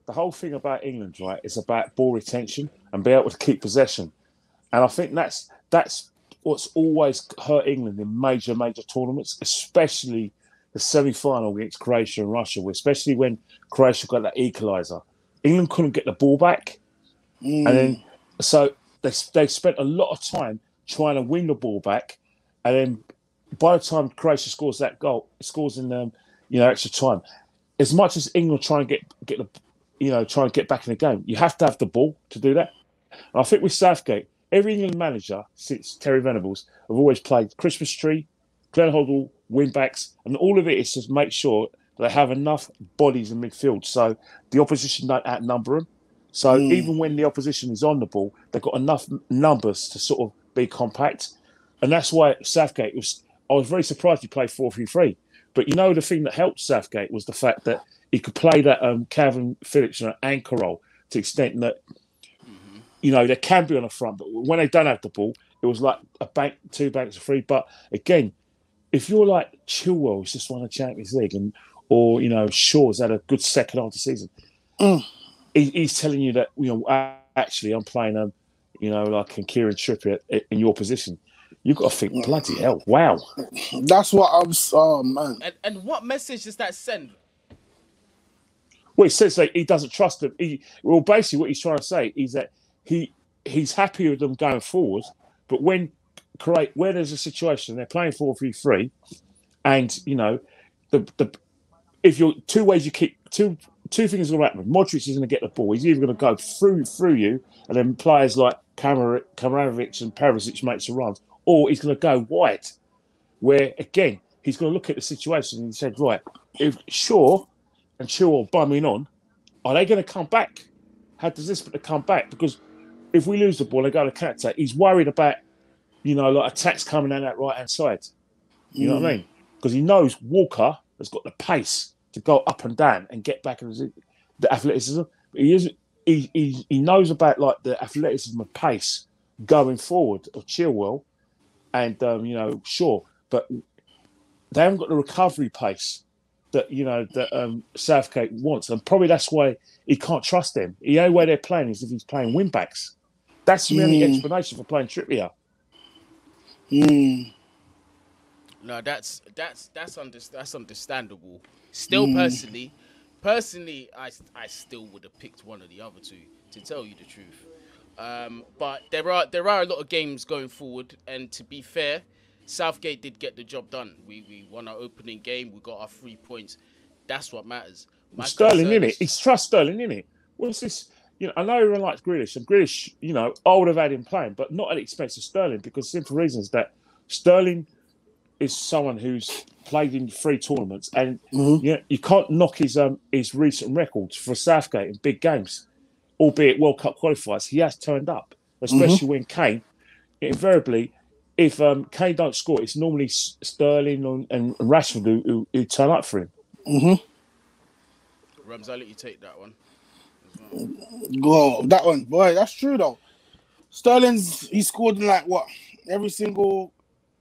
the whole thing about England, right, is about ball retention and be able to keep possession. And I think that's what's always hurt England in major tournaments, especially the semi-final against Croatia and Russia, especially when Croatia got that equaliser. England couldn't get the ball back. And then, so they spent a lot of time trying to win the ball back. And then by the time Croatia scores that goal, it scores in extra time. As much as England try and get the, try and get back in the game, you have to have the ball to do that. And I think with Southgate, every England manager since Terry Venables have always played Christmas tree, Glenn Hoddle, wing-backs, and all of it is to make sure they have enough bodies in midfield so the opposition don't outnumber them. So even when the opposition is on the ball, they've got enough numbers to sort of be compact. And that's why Southgate I was very surprised he played 4-3-3. But the thing that helped Southgate was the fact that he could play that Calvin Phillips an anchor role to the extent that, they can be on the front. But when they don't have the ball, it was like two banks of three. But again, if you're like Chilwell, who's just won the Champions League, or Shaw's had a good second half of the season, he's telling you that, actually I'm playing, like Kieran Trippier in your position. You've got to think, bloody hell, wow. That's what man. And what message does that send? Well, he says that he doesn't trust them. Basically what he's trying to say is that he's happy with them going forward, but when there's a situation, they're playing 4-3-3, and, if you're two ways you keep, two things are going to happen. Modric is going to get the ball. He's either going to go through you, and then players like Kramaric and Perisic makes the runs, or he's going to go wide, where, again, he's going to look at the situation and he said, right, if Shaw and Chilwell bumming on, are they going to come back? How does this to come back? Because if we lose the ball, they go to counter. He's worried about, like attacks coming down that right-hand side. You know what I mean? Because he knows Walker has got the pace to go up and down and get back in the athleticism. But he knows about like the athleticism and pace going forward of Chilwell and Shaw, but they haven't got the recovery pace that Southgate wants, and probably that's why he can't trust them. The only way they're playing is if he's playing wing backs. That's the only explanation for playing Trippier. No, that's understandable. Still, personally, I still would have picked one of the other two, to tell you the truth. But there are a lot of games going forward, and to be fair, Southgate did get the job done. We won our opening game. We got our 3 points. That's what matters. Sterling, innit? It's trust Sterling, innit? What's this? I know everyone likes Grealish, and Grealish, I would have had him playing, but not at the expense of Sterling, because simple reasons that Sterling is someone who's played in 3 tournaments, and you can't knock his recent records for Southgate in big games, albeit World Cup qualifiers. He has turned up, especially when Kane, invariably, if Kane don't score, it's normally Sterling and Rashford who turn up for him. Rams, I'll let you take that one. Go that one, boy. That's true though. He scored in like what every single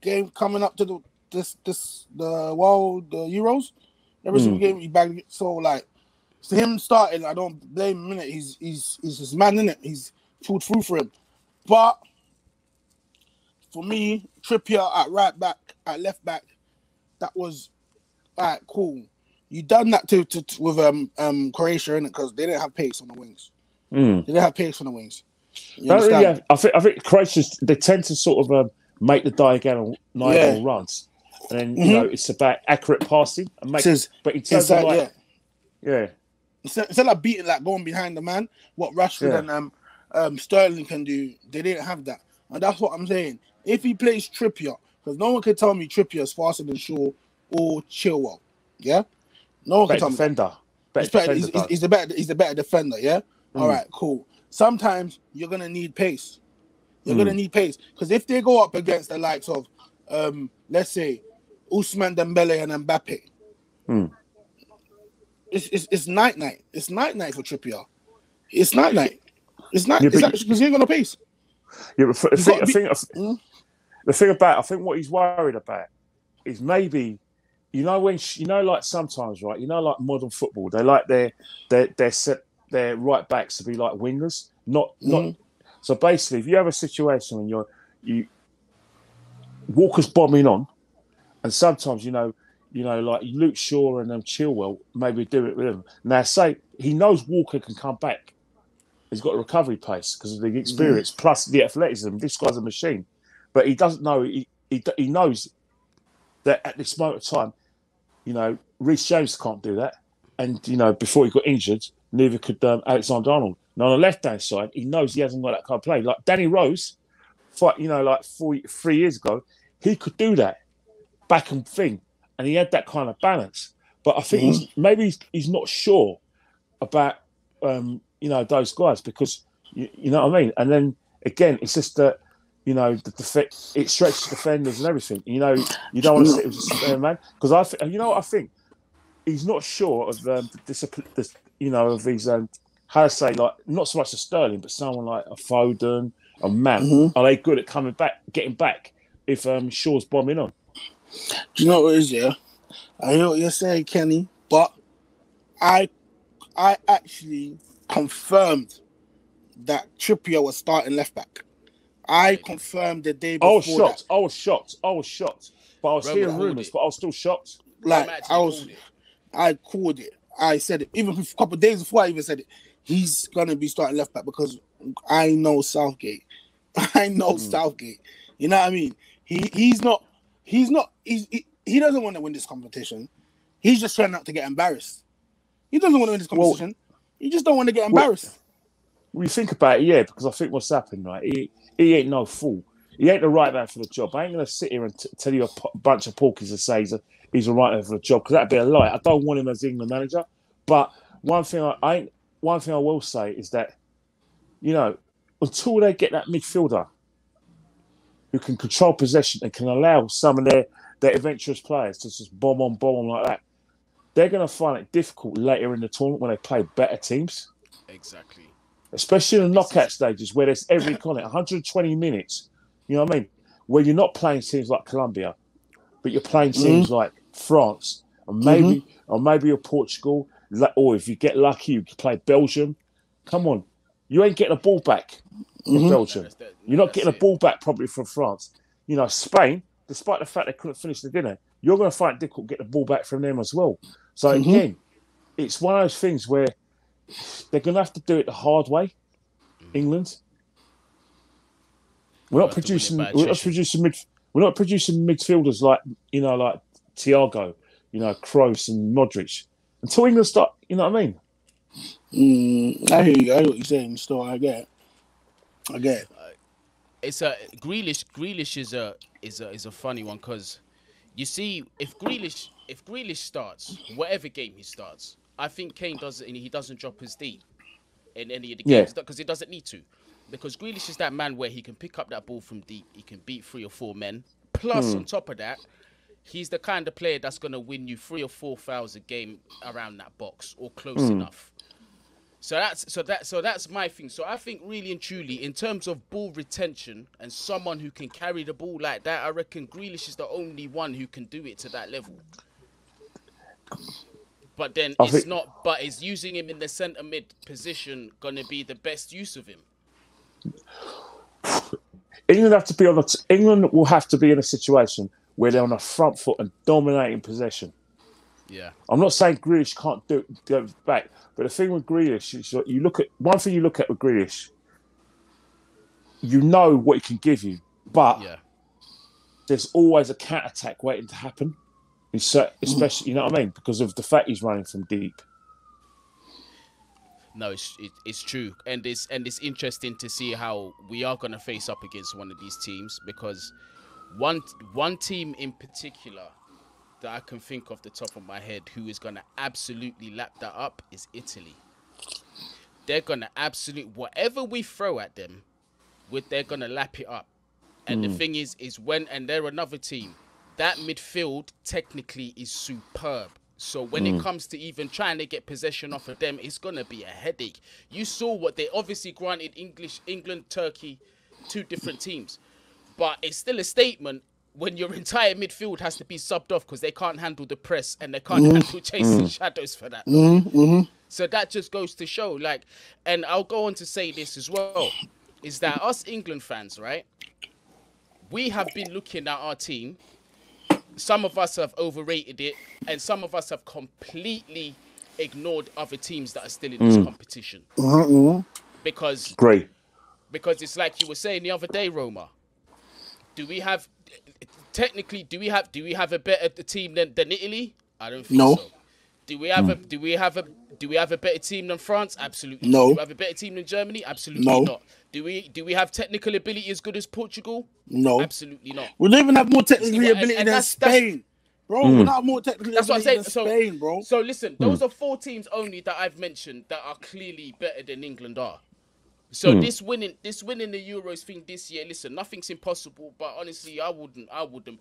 game coming up to the Euros. Every single game he bagged it. So like, to him starting, I don't blame him. He's his man, innit? He's pulled through for him. But for me, Trippier at right back, at left back, that was alright, cool. You done that with Croatia, innit? Because they didn't have pace on the wings. They didn't have pace on the wings. I think Croatia, they tend to sort of make the diagonal runs, and then it's about accurate passing and but in terms of instead of beating, like going behind the man, what Rashford and Sterling can do, they didn't have that, and that's what I'm saying. If he plays Trippier, because no one can tell me Trippier is faster than Shaw or Chilwell, yeah. No one can tell me. He's the better defender, yeah? All right, cool. Sometimes you're going to need pace. You're going to need pace. Because if they go up against the likes of, let's say, Ousmane Dembele and Mbappe, it's night-night. It's night-night for Trippier. It's night-night. It's because he ain't got no pace. Yeah, but the thing about, I think what he's worried about is maybe, like sometimes, right? Like modern football, they like their their right backs to be like wingers, not. So basically, if you have a situation when you Walker's bombing on, and sometimes like Luke Shaw and Chilwell maybe do it with him. Now, say he knows Walker can come back. He's got a recovery pace because of the experience plus the athleticism. This guy's a machine, but he doesn't know. He knows that at this moment of time, Reece James can't do that, and before he got injured, neither could Alexander-Arnold. Now on the left-hand side, he knows he hasn't got that kind of play. Like Danny Rose, like 3 years ago, he could do that back and thing, and he had that kind of balance. But I think he's not sure about those guys because you know what I mean. And then again, it's just that it stretches defenders and everything. You don't want to sit with a spare man because I think he's not sure of the discipline. Of his how to say, like, not so much a Sterling, but someone like a Foden, a Man. Are they good at getting back if Shaw's bombing on? Do you know what it is? Yeah, I hear what you're saying, Kenny, but I actually confirmed that Trippier was starting left back. I confirmed the day before. I was shocked. But I was hearing rumours, but I was still shocked. Like I called it. I said it even a couple of days before I even said it. He's gonna be starting left back because I know Southgate. Southgate. You know what I mean? He doesn't want to win this competition. He's just trying not to get embarrassed. He doesn't want to win this competition. He just don't want to get embarrassed. When you think about it, yeah, because I think what's happened, right? He ain't no fool. He ain't the right man for the job. I ain't going to sit here and tell you a bunch of porkies and say he's the right man for the job because that'd be a lie. I don't want him as England manager. But one thing I will say is that, until they get that midfielder who can control possession and can allow some of their adventurous players to just bomb on like that, they're going to find it difficult later in the tournament when they play better teams. Exactly. Especially in the knockout stages where there's every 120 minutes. You know what I mean? Where you're not playing teams like Colombia, but you're playing teams like France or maybe you're Portugal, or if you get lucky, you can play Belgium. Come on, you ain't getting a ball back from Belgium. You're not getting a ball back probably from France. Spain, despite the fact they couldn't finish the dinner, you're going to find it difficult to get the ball back from them as well. So again, it's one of those things where they're going to have to do it the hard way. England. We're not producing midfielders like Thiago, Kroos and Modric until England start. You know what I mean? I hear you. I hear what you're saying. Still, I get it. It's a Grealish is a funny one because you see if Grealish starts whatever game he starts, I think Kane he doesn't drop his D in any of the games because he doesn't need to. Because Grealish is that man where he can pick up that ball from deep, he can beat 3 or 4 men. Plus, on top of that, he's the kind of player that's going to win you 3 or 4 fouls a game around that box or close enough. So that's my thing. So I think really and truly, in terms of ball retention and someone who can carry the ball like that, I reckon Grealish is the only one who can do it to that level. But then is using him in the centre mid position going to be the best use of him? England will have to be in a situation where they're on the front foot and dominating possession. Yeah, I'm not saying Grealish can't go back, but the thing with Grealish is you look at with Grealish, what he can give you, but there's always a counter attack waiting to happen. Especially, you know what I mean, because of the fact he's running from deep. No, it's true, and it's interesting to see how we are going to face up against one of these teams because one team in particular that I can think of the top of my head who is going to absolutely lap that up is Italy. They're going to whatever we throw at them, they're going to lap it up. And the thing is and they're another team, that midfield technically is superb. So when it comes to even trying to get possession off of them, it's going to be a headache. You saw what they obviously granted England, Turkey, 2 different teams. But it's still a statement when your entire midfield has to be subbed off because they can't handle the press and they can't handle chasing shadows for that. So that just goes to show, like, and I'll go on to say this as well, is that us England fans, right? We have been looking at our team. Some of us have overrated it, and some of us have completely ignored other teams that are still in this competition. Because it's like you were saying the other day, Roma. Do we have a better team than Italy? I don't think so. Do we have a better team than France? Absolutely. No. Do we have a better team than Germany? Absolutely not. Do we have technical ability as good as Portugal? No. Absolutely not. We don't even have more technical ability than Spain. Bro, we don't have more technical ability than Spain, bro. So listen, those are 4 teams only that I've mentioned that are clearly better than England are. So this winning the Euros thing this year, listen, nothing's impossible, but honestly, I wouldn't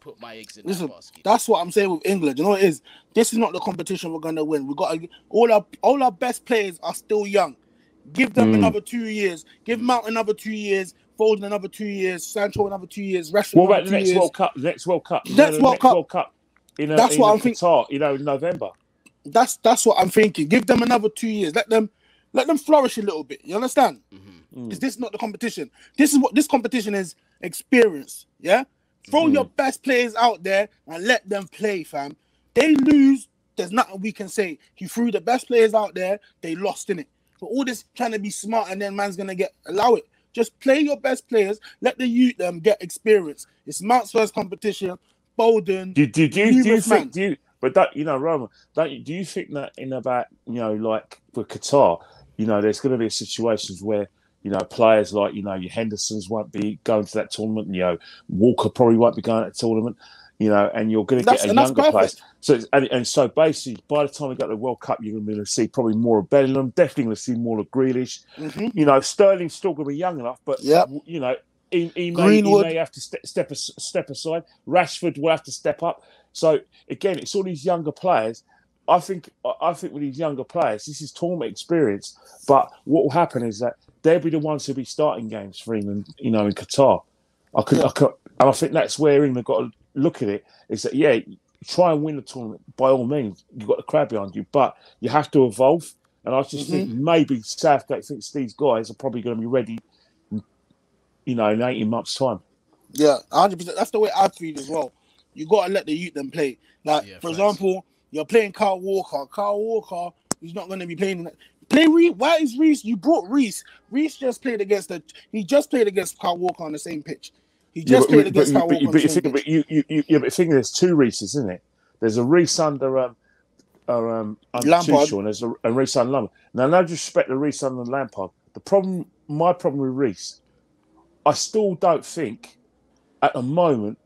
put my eggs in that basket. That's what I'm saying with England. You know what it is? This is not the competition we're gonna win. We got all our best players are still young. Give them another 2 years. Give Mount another 2 years. Foden another 2 years. Sancho another 2 years. Rashford. What about the next World Cup? Next World Cup. Next World Cup. That's what I'm thinking. In November. That's what I'm thinking. Give them another 2 years. Let them flourish a little bit. You understand? Is this not the competition? This is what this competition is. Experience. Yeah. Throw your best players out there and let them play, fam. They lose. There's nothing we can say. He threw the best players out there. They lost in it. But all this trying to be smart and then man's gonna allow it. Just play your best players. Let the youth get experience. It's Mount's first competition. Bowden. Do you think? But that Roma. Do you think that in about like with Qatar, there's going to be situations where players like your Hendersons won't be going to that tournament. Walker probably won't be going to the tournament. And you're going to get a younger player. So basically, by the time we get to the World Cup, you're going to see probably more of Bellingham. Definitely going to see more of Grealish. Sterling's still going to be young enough, but he may have to step aside. Rashford will have to step up. So again, it's all these younger players. I think with these younger players, this is tournament experience. But what will happen is that they'll be the ones who'll be starting games for England. In Qatar, and I think that's where England got to look at it. Is that try and win the tournament by all means. You've got the crowd behind you, but you have to evolve. And I just think maybe Southgate thinks these guys are probably going to be ready. In 18 months' time. Yeah, 100%. That's the way I feel as well. You got to let the youth them play. Like, for example, you're playing Kyle Walker. Kyle Walker, he's not going to be playing. Play Reece. Why is Reece? You brought Reece. Reece just played against He just played against Kyle Walker on the same pitch. He just played against Kyle Walker on the same pitch. But the thing is, there's 2 Reeces, isn't it? There's a Reece under I'm too sure, and there's a Reece under Lampard. Now, no disrespect to Reece under Lampard. My problem with Reece, I still don't think at the moment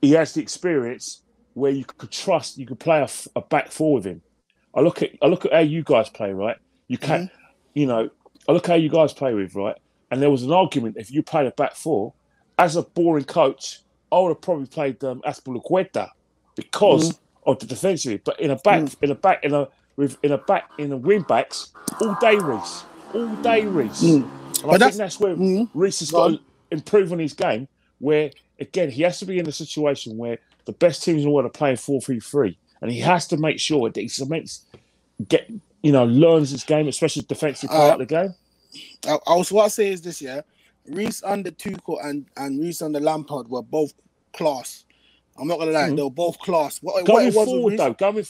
he has the experience where you could trust you could play a back 4 with him. I look at how you guys play, right? You can I look how you guys play with, right? And there was an argument if you played a back 4, as a boring coach, I would have probably played Azpilicueta because of the defensive. But in a wing backs, all day Reece. And I think that's where Reece has got to improve on his game, where, again, he has to be in a situation where the best teams in the world are playing 4-3-3. And he has to make sure that he learns his game, especially the defensive part of the game. What I say is this, Reece under Tuchel and Reece under Lampard were both class. I'm not gonna lie, they were both class. Going forward. I've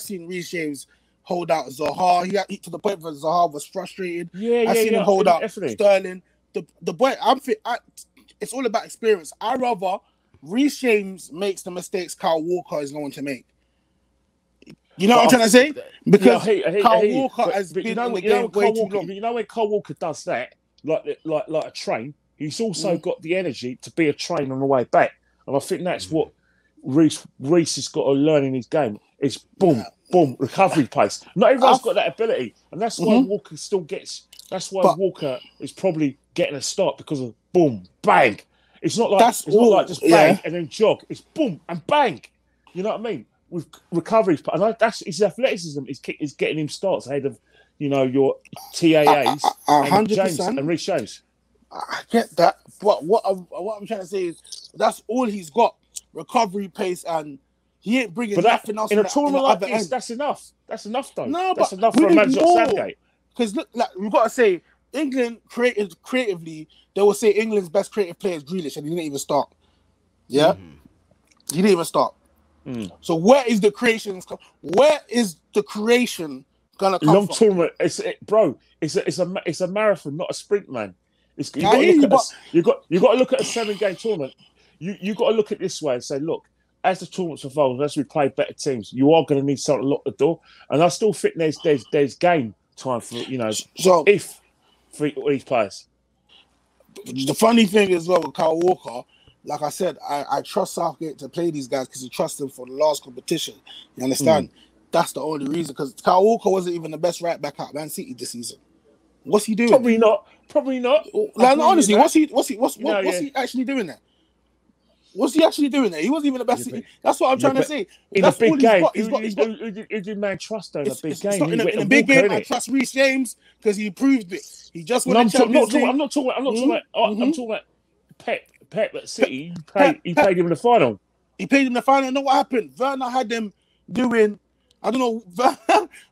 seen Reece James hold out Zaha. He to the point where Zaha was frustrated. I've seen him hold out definitely. Sterling. The boy, it's all about experience. I rather Reece James makes the mistakes Kyle Walker is going to make. You know what I'm trying to say? Because Kyle Walker has been in the game way too long. You know when Kyle Walker does that, like a train, he's also got the energy to be a train on the way back. And I think that's what Reece has got to learn in his game. It's boom, recovery pace. Not everyone's got that ability. And that's why Walker still gets... That's why Walker is probably getting a start because of boom, bang. It's not like just bang and then jog. It's boom and bang. You know what I mean? With recovery, and that's his athleticism is getting him starts ahead of your TAAs and James and Reece James. I get that, but what I'm trying to say is that's all he's got: recovery pace, and he ain't bringing nothing else in a tournament like this. End. That's enough. That's enough, though. No, that's but enough for a manager at Southgate. Because look, like we've got to say, England creatively, they will say England's best creative player is Grealish, and he didn't even start. Yeah, he didn't even start. So where is the creation? Where is the creation gonna come Long from? tournament, it's a marathon, not a sprint, man. You got to look at a 7-game tournament. You got to look at it this way and say, look, as the tournaments evolve, as we play better teams, you are going to need something to lock the door. And I still think there's game time for for these players. The funny thing is, well, with Kyle Walker, like I said, I trust Southgate to play these guys because he trusts them for the last competition. You understand? That's the only reason. Because Kyle Walker wasn't even the best right back at Man City this season. What's he doing? Probably not. Like, honestly, what's he actually doing there? What's he actually doing there? He wasn't even the best. That's what I'm trying to say. In That's a big game, who did man trust though in a big game? In a big game, I trust Reece James because he proved it. He just won the Champions League. I'm not talking about Pep at City. He played him in the final. He played him in the final. You know what happened? Werner had them doing. I don't know.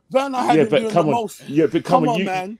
Werner had them doing the most. Yeah, but come on, man.